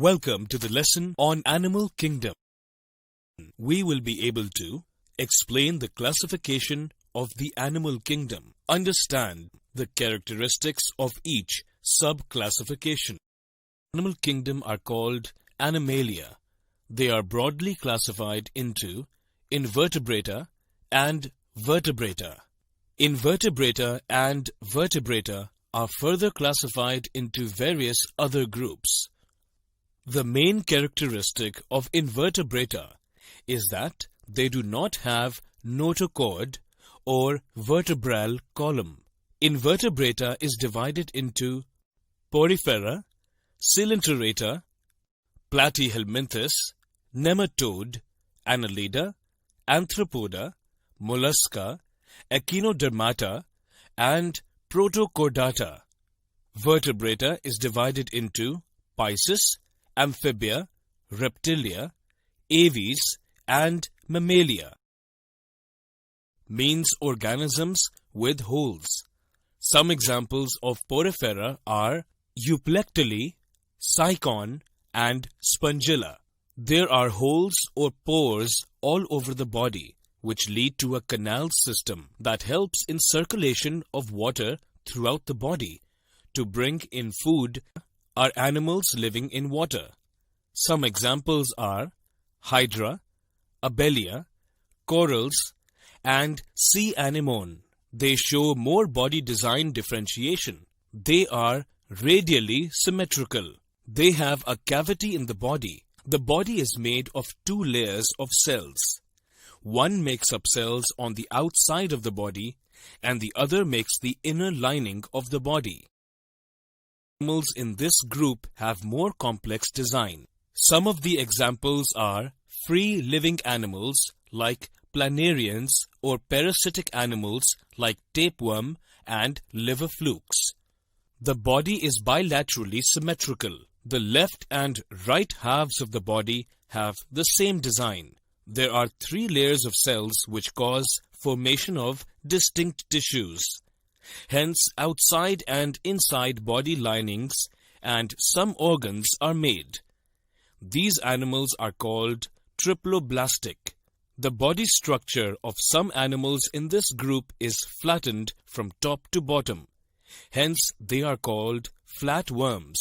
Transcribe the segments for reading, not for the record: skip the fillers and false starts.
Welcome to the lesson on Animal Kingdom. We will be able to explain the classification of the animal kingdom, understand the characteristics of each sub-classification. Animal kingdom are called Animalia. They are broadly classified into Invertebrata and Vertebrata. Invertebrata and Vertebrata are further classified into various other groups. The main characteristic of Invertebrata is that they do not have notochord or vertebral column. Invertebrata is divided into Porifera, Coelenterata, Platyhelminthes, Nematode, Annelida, Arthropoda, Mollusca, Echinodermata, and Protochordata. Vertebrata is divided into Pisces, Amphibia, Reptilia, Aves, and Mammalia. Means organisms with holes. Some examples of Porifera are Euplectyle, Cycon, and Spongilla. There are holes or pores all over the body, which lead to a canal system that helps in circulation of water throughout the body. To bring in food are animals living in water. Some examples are Hydra, Abelia, corals, and sea anemone. They show more body design differentiation. They are radially symmetrical. They have a cavity in the body. The body is made of two layers of cells. One makes up cells on the outside of the body, and the other makes the inner lining of the body. Animals in this group have more complex design. Some of the examples are free-living animals like planarians or parasitic animals like tapeworm and liver flukes. The body is bilaterally symmetrical. The left and right halves of the body have the same design. There are three layers of cells which cause formation of distinct tissues. Hence, outside and inside body linings and some organs are made. These animals are called triploblastic. The body structure of some animals in this group is flattened from top to bottom. Hence, they are called flatworms.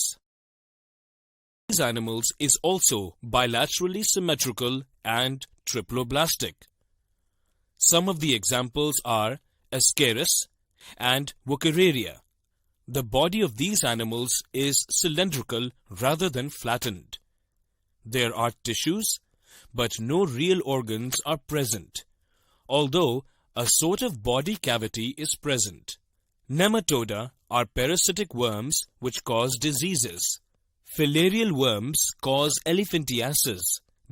These animals is also bilaterally symmetrical and triploblastic. Some of the examples are Ascaris and Wuchereria. The body of these animals is cylindrical rather than flattened. There are tissues, but no real organs are present, although a sort of body cavity is present. Nematoda are parasitic worms which cause diseases. Filarial worms cause elephantiasis.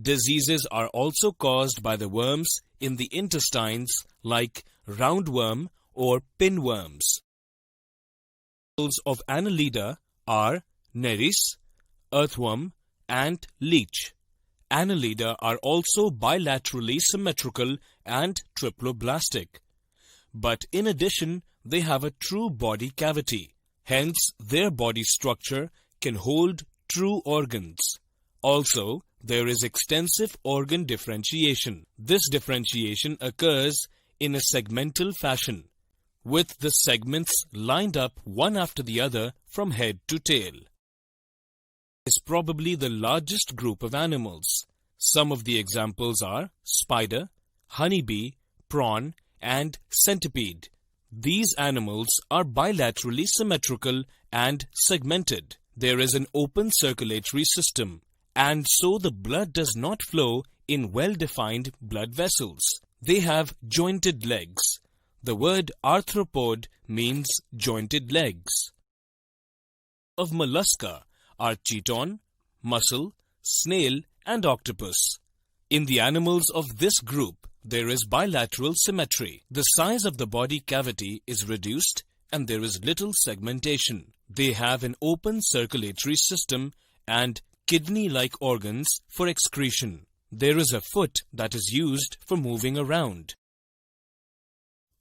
Diseases are also caused by the worms in the intestines like roundworm or pinworms. Examples of Annelida are Nereis, earthworm, and leech. Annelida are also bilaterally symmetrical and triploblastic. But in addition, they have a true body cavity. Hence, their body structure can hold true organs. Also, there is extensive organ differentiation. This differentiation occurs in a segmental fashion, with the segments lined up one after the other from head to tail. Is probably the largest group of animals. Some of the examples are spider, honeybee, prawn, and centipede. These animals are bilaterally symmetrical and segmented. There is an open circulatory system, and so the blood does not flow in well-defined blood vessels. They have jointed legs. The word arthropod means jointed legs. Of mollusca are chiton, mussel, snail, and octopus. In the animals of this group, there is bilateral symmetry. The size of the body cavity is reduced and there is little segmentation. They have an open circulatory system and kidney-like organs for excretion. There is a foot that is used for moving around.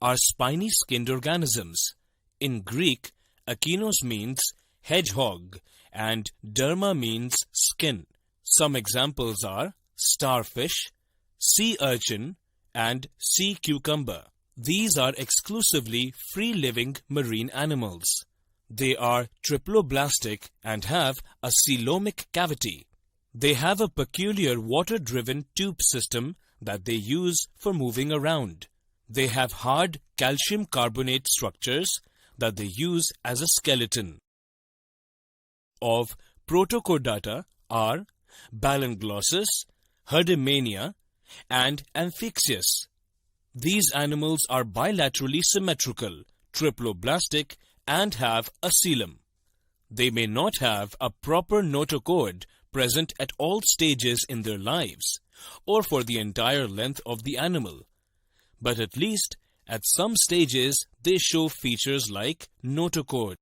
Are spiny-skinned organisms. In Greek, Akinos means hedgehog and derma means skin. Some examples are starfish, sea urchin, and sea cucumber. These are exclusively free-living marine animals. They are triploblastic and have a coelomic cavity. They have a peculiar water-driven tube system that they use for moving around. They have hard calcium carbonate structures that they use as a skeleton. Of Protochordata are Balanglossus, Herdemania, and Amphixius. These animals are bilaterally symmetrical, triploblastic, and have a coelom. They may not have a proper notochord present at all stages in their lives, or for the entire length of the animal, but at least at some stages they show features like notochord.